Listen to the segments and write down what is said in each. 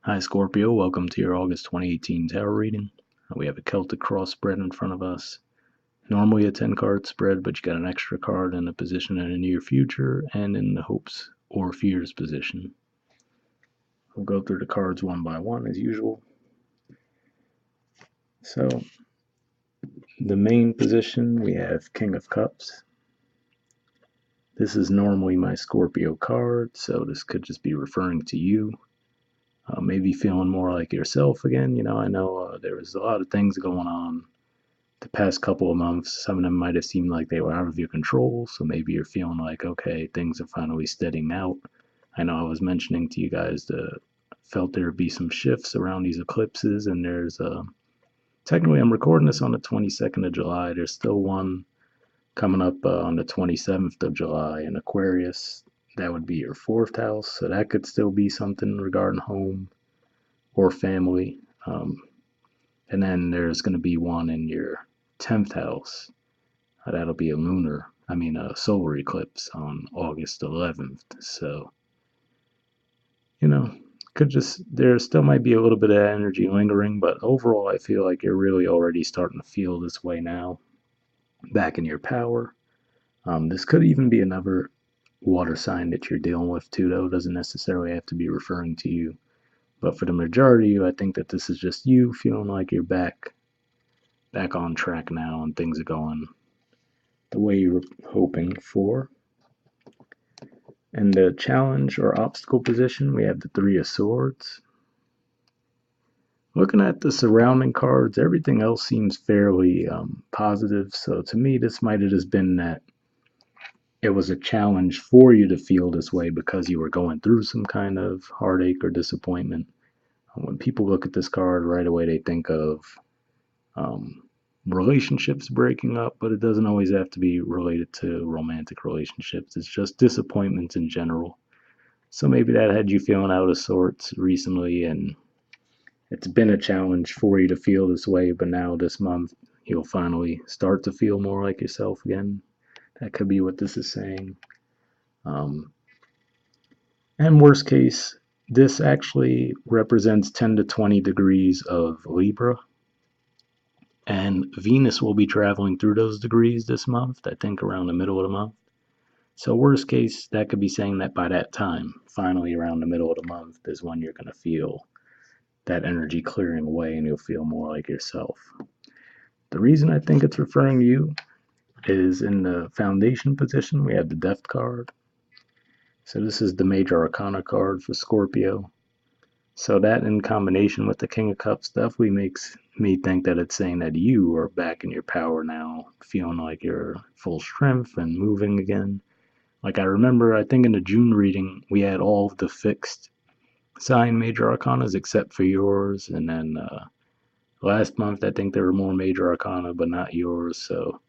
Hi, Scorpio. Welcome to your August 2018 tarot reading. We have a Celtic cross spread in front of us. Normally a 10 card spread, but you got an extra card in a position in the near future and in the hopes or fears position. We'll go through the cards one by one as usual. So, the main position, we have King of Cups. This is normally my Scorpio card, so this could just be referring to you. Maybe feeling more like yourself again. I know there was a lot of things going on the past couple of months. Some of them might have seemed like they were out of your control, so maybe you're feeling like, okay, things are finally steadying out. I know I was mentioning to you guys that felt there would be some shifts around these eclipses, and there's technically I'm recording this on the 22nd of July. There's still one coming up on the 27th of July in Aquarius. That would be your fourth house, so that could still be something regarding home or family. And then there's going to be one in your 10th house. That'll be a solar eclipse on August 11th. So, you know, there still might be a little bit of energy lingering, but overall, I feel like you're really already starting to feel this way now, back in your power. This could even be another water sign that you're dealing with too, though. It doesn't necessarily have to be referring to you. But for the majority of you, I think that this is just you feeling like you're back on track now and things are going the way you were hoping for. In the challenge or obstacle position, we have the Three of Swords. Looking at the surrounding cards, everything else seems fairly positive. So to me, this might have just been that it was a challenge for you to feel this way because you were going through some kind of heartache or disappointment. When people look at this card right away, they think of um, relationships breaking up, but it doesn't always have to be related to romantic relationships. It's just disappointments in general. So maybe that had you feeling out of sorts recently, and it's been a challenge for you to feel this way, but now this month you'll finally start to feel more like yourself again. That could be what this is saying. Um, and worst case, this actually represents 10 to 20 degrees of Libra, and Venus will be traveling through those degrees this month, I think around the middle of the month. So worst case, that could be saying that by that time, finally around the middle of the month, is when you're going to feel that energy clearing away and you'll feel more like yourself. The reason I think it's referring to you is in the foundation position, we have the Death card. So this is the major arcana card for Scorpio. So that in combination with the King of Cups definitely makes me think that it's saying that you are back in your power now, feeling like you're full strength and moving again. Like I remember, I think in the June reading, we had all of the fixed sign major arcanas except for yours. And then last month, I think there were more major arcana, but not yours. So,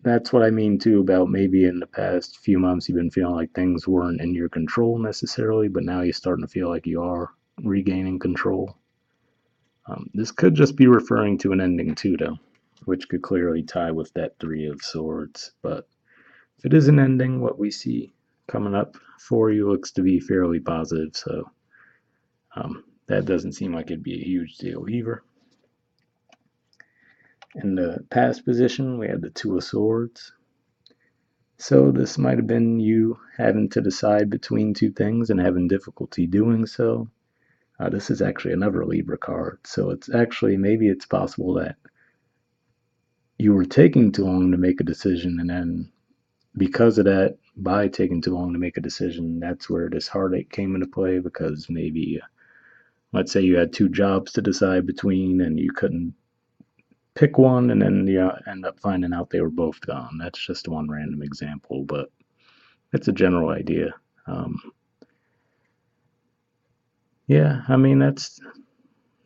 that's what I mean too about maybe in the past few months you've been feeling like things weren't in your control necessarily, but now you're starting to feel like you are regaining control. This could just be referring to an ending too, though, which could clearly tie with that Three of Swords. But if it is an ending, what we see coming up for you looks to be fairly positive, so that doesn't seem like it'd be a huge deal either. In the past position, we had the Two of Swords. So this might have been you having to decide between two things and having difficulty doing so. This is actually another Libra card, so it's actually maybe it's possible that you were taking too long to make a decision, and then because of that, by taking too long to make a decision, that's where this heartache came into play. Because maybe, let's say you had two jobs to decide between, and you couldn't pick one, and then you end up finding out they were both gone. That's just one random example, but it's a general idea. Yeah, I mean, that's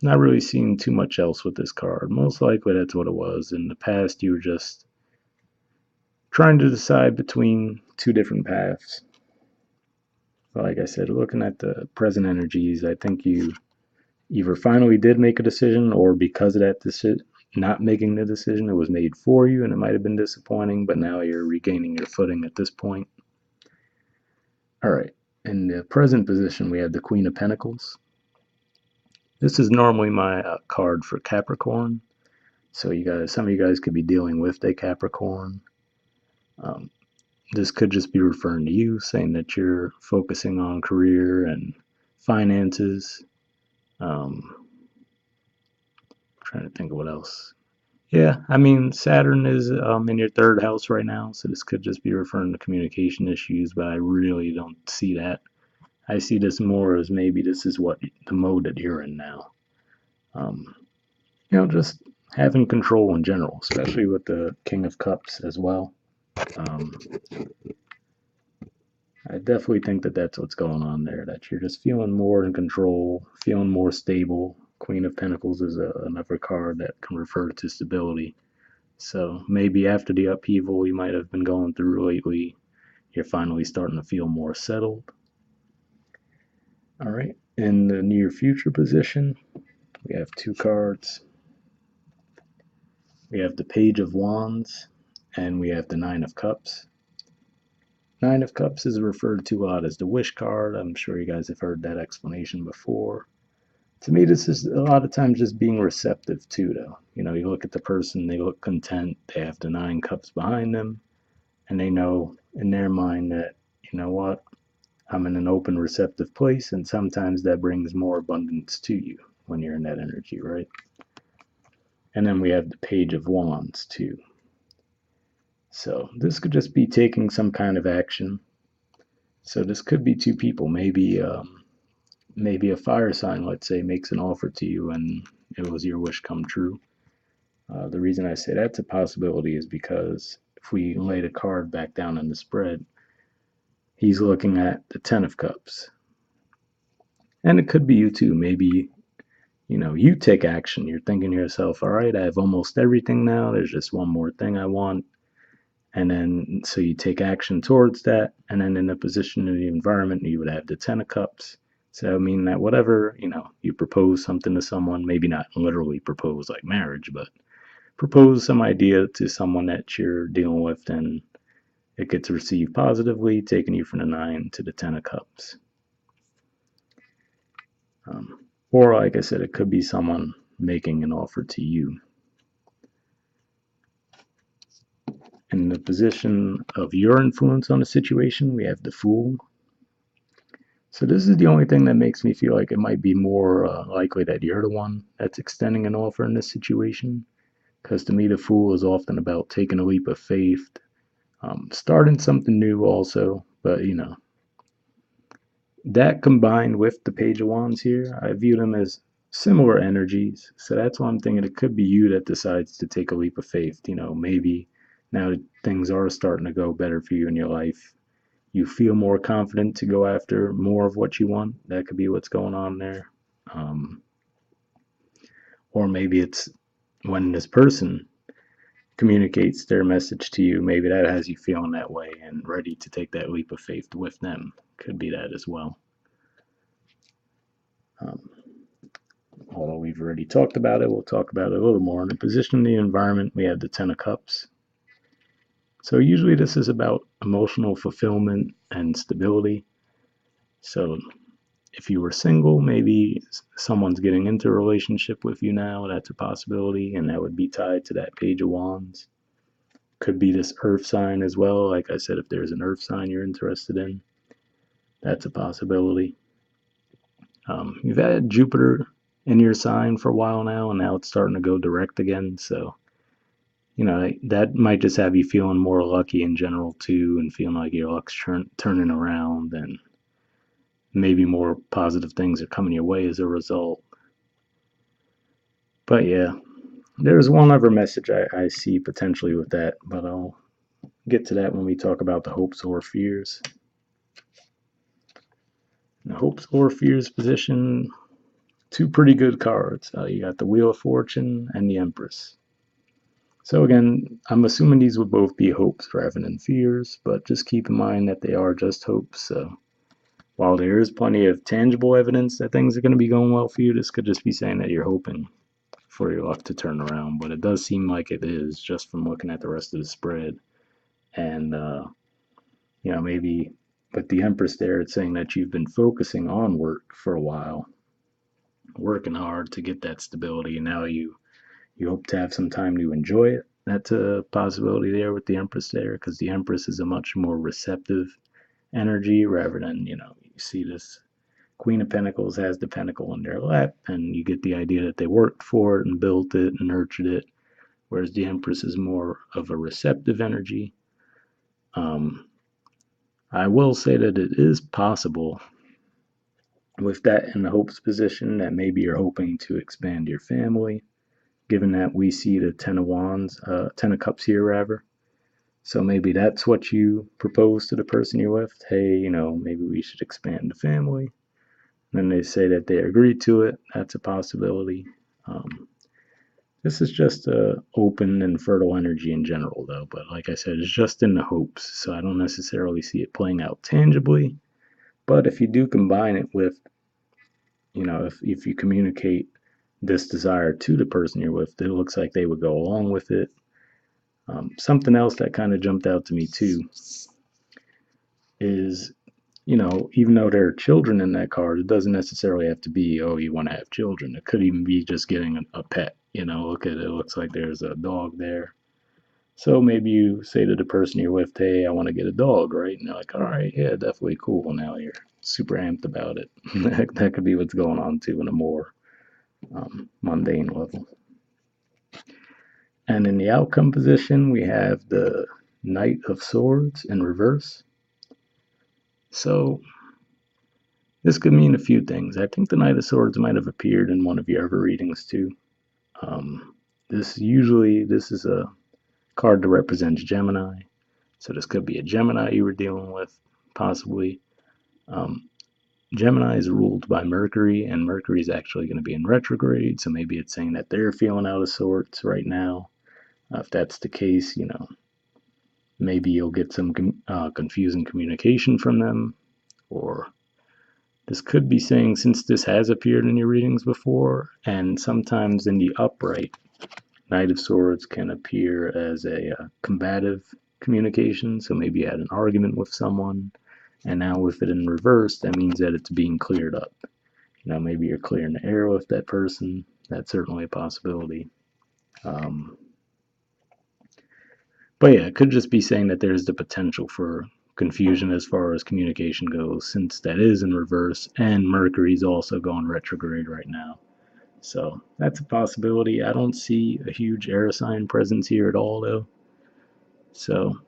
not really seeing too much else with this card. Most likely that's what it was. In the past, you were just trying to decide between two different paths. But like I said, looking at the present energies, I think you either finally did make a decision, or because of that decision, not making the decision, it was made for you and it might have been disappointing, but now you're regaining your footing at this point. All right. In the present position, we have the Queen of Pentacles. This is normally my card for Capricorn. So you guys, some of you guys could be dealing with a Capricorn. Um, this could just be referring to you, saying that you're focusing on career and finances. Trying to think of what else. Yeah, I mean, Saturn is in your third house right now, so this could just be referring to communication issues, but I really don't see that. I see this more as maybe this is what the mode that you're in now. Um, just having control in general, especially with the King of Cups as well. Um, I definitely think that that's what's going on there, that you're just feeling more in control, feeling more stable. Queen of Pentacles is another card that can refer to stability. So maybe after the upheaval you might have been going through lately, you're finally starting to feel more settled. All right. In the near future position, we have two cards. We have the Page of Wands and we have the Nine of Cups. Nine of Cups is referred to a lot as the wish card. I'm sure you guys have heard that explanation before. To me, this is a lot of times just being receptive too, though. You look at the person, they look content, they have the nine cups behind them, and they know in their mind that, you know what, I'm in an open, receptive place, and sometimes that brings more abundance to you when you're in that energy, right? And then we have the Page of Wands too. So this could just be taking some kind of action. So this could be two people, maybe a fire sign, let's say, makes an offer to you and it was your wish come true. The reason I say that's a possibility is because if we lay the card back down in the spread, he's looking at the Ten of Cups. And it could be you too. Maybe, you take action. You're thinking to yourself, all right, I have almost everything now. There's just one more thing I want. And then, so you take action towards that. And then in the position of the environment, you would have the Ten of Cups. So, I mean, that whatever, you propose something to someone, maybe not literally propose like marriage, but propose some idea to someone that you're dealing with and it gets received positively, taking you from the nine to the Ten of Cups. Or, like I said, it could be someone making an offer to you. In the position of your influence on the situation, we have the Fool. So this is the only thing that makes me feel like it might be more likely that you're the one that's extending an offer in this situation. Because to me, the Fool is often about taking a leap of faith, starting something new also. But, that combined with the Page of Wands here, I view them as similar energies. So that's why I'm thinking it could be you that decides to take a leap of faith. Maybe now that things are starting to go better for you in your life, you feel more confident to go after more of what you want. That could be what's going on there. Or maybe it's when this person communicates their message to you, maybe that has you feeling that way and ready to take that leap of faith with them. Could be that as well. Although we've already talked about it, we'll talk about it a little more. In the position of the environment, we have the Ten of Cups. So usually this is about emotional fulfillment and stability. So if you were single, maybe someone's getting into a relationship with you now. That's a possibility, and that would be tied to that Page of Wands. Could be this earth sign as well. Like I said, if there's an earth sign you're interested in, that's a possibility. You've had Jupiter in your sign for a while now, and now it's starting to go direct again. So, that might just have you feeling more lucky in general too, and feeling like your luck's turning around, and maybe more positive things are coming your way as a result. But yeah, there's one other message I see potentially with that, but I'll get to that when we talk about the hopes or fears. The hopes or fears position, two pretty good cards. You got the Wheel of Fortune and the Empress. So again, I'm assuming these would both be hopes rather than fears, but just keep in mind that they are just hopes. So while there is plenty of tangible evidence that things are going to be going well for you, this could just be saying that you're hoping for your luck to turn around. But it does seem like it is just from looking at the rest of the spread. And, maybe with the Empress there, it's saying that you've been focusing on work for a while. working hard to get that stability, and now you hope to have some time to enjoy it. That's a possibility there with the Empress there, because the Empress is a much more receptive energy rather than, you see this Queen of Pentacles has the pentacle in their lap, and you get the idea that they worked for it and built it and nurtured it, whereas the Empress is more of a receptive energy. Um, I will say that it is possible with that in the hopes position that maybe you're hoping to expand your family, given that we see the Ten of Wands, Ten of Cups here, rather. So maybe that's what you propose to the person you're with. Hey, maybe we should expand the family. And then they say that they agree to it. That's a possibility. Um, this is just a open and fertile energy in general, though. But like I said, it's just in the hopes. So I don't necessarily see it playing out tangibly. But if you do combine it with, if you communicate this desire to the person you're with, it looks like they would go along with it. Something else that kind of jumped out to me too is, even though there are children in that card, it doesn't necessarily have to be, oh, you want to have children. It could even be just getting a pet. Look at it. It looks like there's a dog there. So maybe you say to the person you're with, hey, I want to get a dog, right? And they're like, all right, yeah, definitely cool. Now you're super amped about it. That could be what's going on too in a more mundane level. And in the outcome position, we have the Knight of Swords in reverse. So this could mean a few things. I think the Knight of Swords might have appeared in one of your other readings too. This is a card that represents Gemini. So this could be a Gemini you were dealing with, possibly. Gemini is ruled by Mercury, and Mercury is actually going to be in retrograde. So maybe it's saying that they're feeling out of sorts right now. If that's the case, maybe you'll get some confusing communication from them, or this could be saying, since this has appeared in your readings before, and sometimes in the upright, Knight of Swords can appear as a combative communication. So maybe you had an argument with someone, and now with it in reverse, that means that it's being cleared up. Maybe you're clearing the air with that person. That's certainly a possibility. But yeah, it could just be saying that there's the potential for confusion as far as communication goes, since that is in reverse, and Mercury's also going retrograde right now. So that's a possibility. I don't see a huge air sign presence here at all, though. So,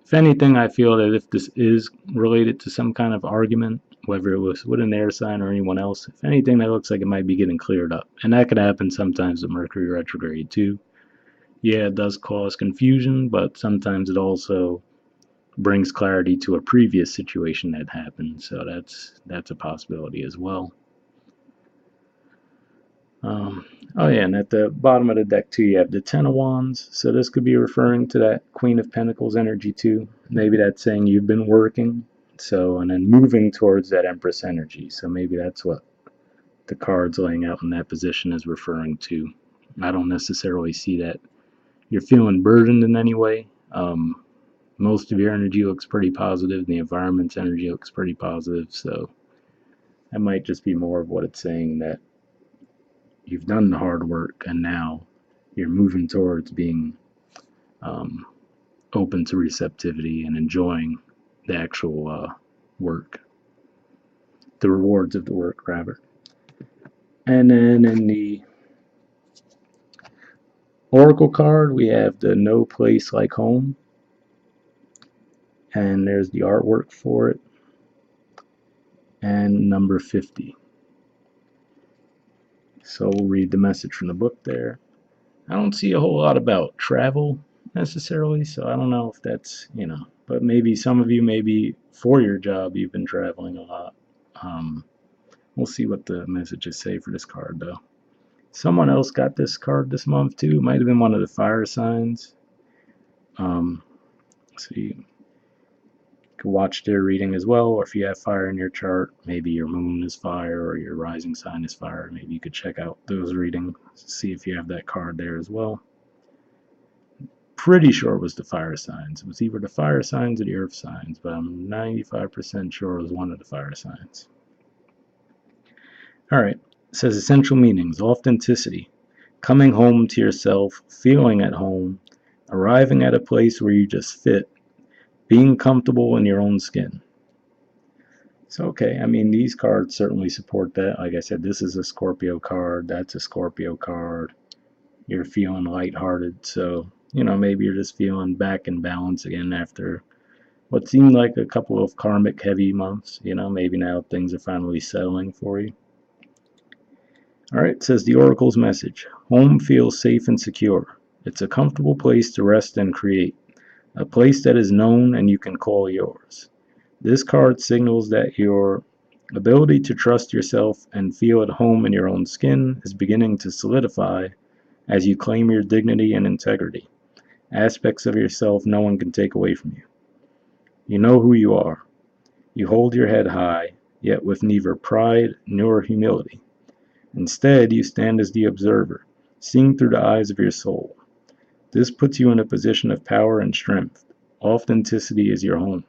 if anything, I feel that if this is related to some kind of argument, whether it was with an air sign or anyone else, if anything, that looks like it might be getting cleared up. And that could happen sometimes with Mercury retrograde, too. Yeah, it does cause confusion, but sometimes it also brings clarity to a previous situation that happened. So that's a possibility as well. Oh yeah, and at the bottom of the deck too, you have the Ten of Wands. So this could be referring to that Queen of Pentacles energy too. Maybe that's saying you've been working, and then moving towards that Empress energy. So maybe that's what the cards laying out in that position is referring to. I don't necessarily see that you're feeling burdened in any way. Most of your energy looks pretty positive. The environment's energy looks pretty positive. So that might just be more of what it's saying, that you've done the hard work and now you're moving towards being open to receptivity and enjoying the actual work, the rewards of the work, rather. And then in the Oracle card, we have the No Place Like Home, and there's the artwork for it, and number 50. So we'll read the message from the book there. I don't see a whole lot about travel necessarily, so I don't know if that's, but maybe some of you, maybe for your job, you've been traveling a lot. We'll see what the messages say for this card, though. Someone else got this card this month, too. It might have been one of the fire signs. So you can watch their reading as well, or if you have fire in your chart, maybe your moon is fire or your rising sign is fire. Maybe you could check out those readings, see if you have that card there as well. Pretty sure it was the fire signs. It was either the fire signs or the earth signs, but I'm 95% sure it was one of the fire signs. All right. It says essential meanings, authenticity, coming home to yourself, feeling at home, arriving at a place where you just fit, being comfortable in your own skin. So, okay, I mean, these cards certainly support that. Like I said, this is a Scorpio card, that's a Scorpio card. You're feeling lighthearted, so, maybe you're just feeling back in balance again after what seemed like a couple of karmic heavy months. Maybe now things are finally settling for you. All right, it says the Oracle's message. Home feels safe and secure. It's a comfortable place to rest and create, a place that is known and you can call yours. This card signals that your ability to trust yourself and feel at home in your own skin is beginning to solidify as you claim your dignity and integrity, aspects of yourself no one can take away from you. You know who you are. You hold your head high, yet with neither pride nor humility. Instead, you stand as the observer, seeing through the eyes of your soul. This puts you in a position of power and strength. Authenticity is your home.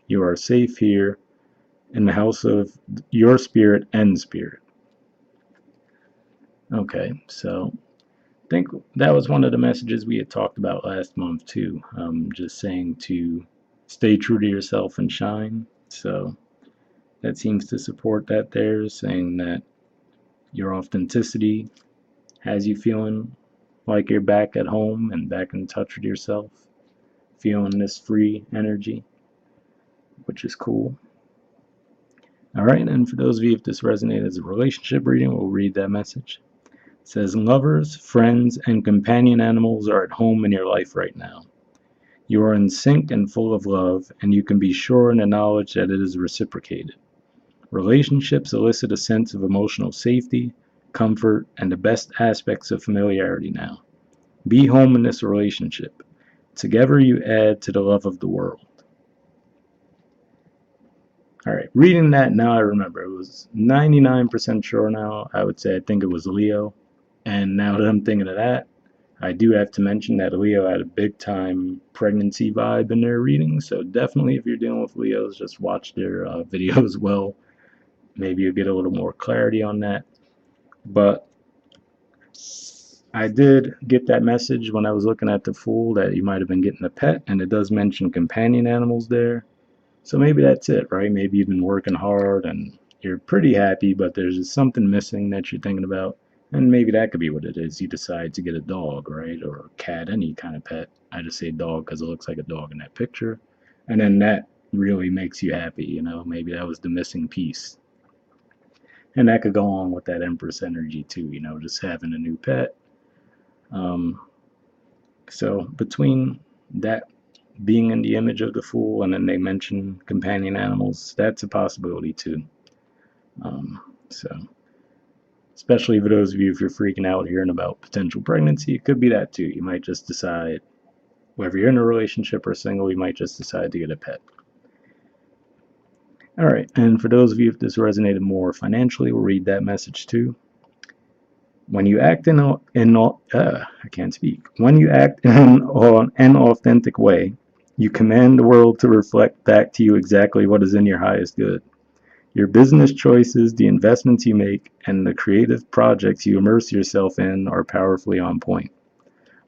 You are safe here in the house of your spirit and spirit. Okay, so I think that was one of the messages we had talked about last month too. Just saying to stay true to yourself and shine. So that seems to support that there, saying that your authenticity has you feeling like you're back at home and back in touch with yourself, feeling this free energy, which is cool. All right, and for those of you if this resonated as a relationship reading, we'll read that message. It says, lovers, friends, and companion animals are at home in your life right now. You are in sync and full of love, and you can be sure in the knowledge that it is reciprocated. Relationships elicit a sense of emotional safety, comfort, and the best aspects of familiarity now. Be home in this relationship. Together you add to the love of the world. All right, reading that now I remember. It was 99% sure now. I would say I think it was Leo. And now that I'm thinking of that, I do have to mention that Leo had a big time pregnancy vibe in their reading. So definitely if you're dealing with Leos, just watch their videos well. Maybe you'll get a little more clarity on that. But I did get that message when I was looking at the Fool that you might have been getting a pet, and it does mention companion animals there. So maybe that's it, right? Maybe you've been working hard and you're pretty happy, but there's just something missing that you're thinking about. And maybe that could be what it is. You decide to get a dog, right? Or a cat, any kind of pet. I just say dog because it looks like a dog in that picture. And then that really makes you happy, Maybe that was the missing piece. And that could go on with that Empress energy too, just having a new pet. Um, so between that being in the image of the Fool, and then they mention companion animals, that's a possibility too. So, especially for those of you if you're freaking out hearing about potential pregnancy, it could be that too. You might just decide, whether you're in a relationship or single, you might just decide to get a pet. All right, and for those of you if this resonated more financially, we'll read that message too. When you act I can't speak. When you act in an authentic way, you command the world to reflect back to you exactly what is in your highest good. Your business choices, the investments you make, and the creative projects you immerse yourself in are powerfully on point.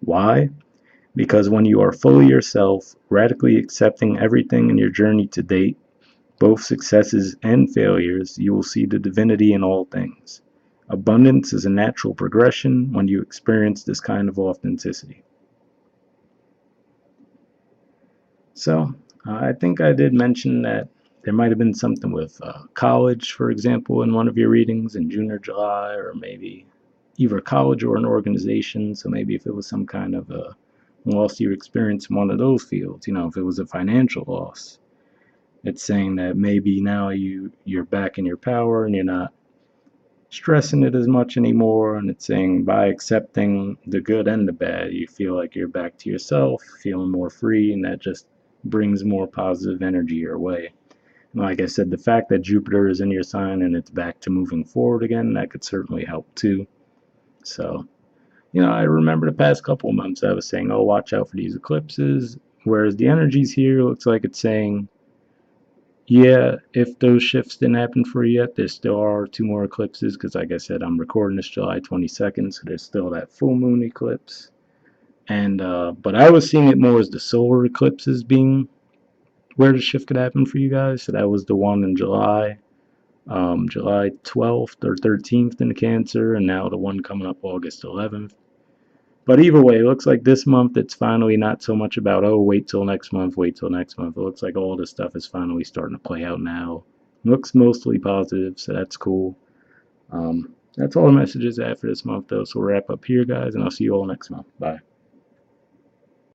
Why? Because when you are fully yourself, radically accepting everything in your journey to date, both successes and failures, you will see the divinity in all things. Abundance is a natural progression when you experience this kind of authenticity. So, I think I did mention that there might have been something with college, for example, in one of your readings in June or July, or maybe either college or an organization. So maybe if it was some kind of a loss you experienced in one of those fields, if it was a financial loss, it's saying that maybe now you're back in your power and you're not stressing it as much anymore. And it's saying by accepting the good and the bad, you feel like you're back to yourself, feeling more free, and that just brings more positive energy your way. And like I said, the fact that Jupiter is in your sign and it's back to moving forward again, that could certainly help too. So, I remember the past couple of months I was saying, oh, watch out for these eclipses. Whereas the energies here looks like it's saying Yeah, if those shifts didn't happen for you yet, there still are two more eclipses because, like I said, I'm recording this July 22nd, so there's still that full moon eclipse. And but I was seeing it more as the solar eclipses being where the shift could happen for you guys. So that was the one in July, July 12th or 13th in the Cancer, and now the one coming up August 11th. But either way, it looks like this month it's finally not so much about, oh, wait till next month, wait till next month. It looks like all this stuff is finally starting to play out now. Looks mostly positive, so that's cool. That's all the messages I have for this month, though. So we'll wrap up here, guys, and I'll see you all next month. Bye.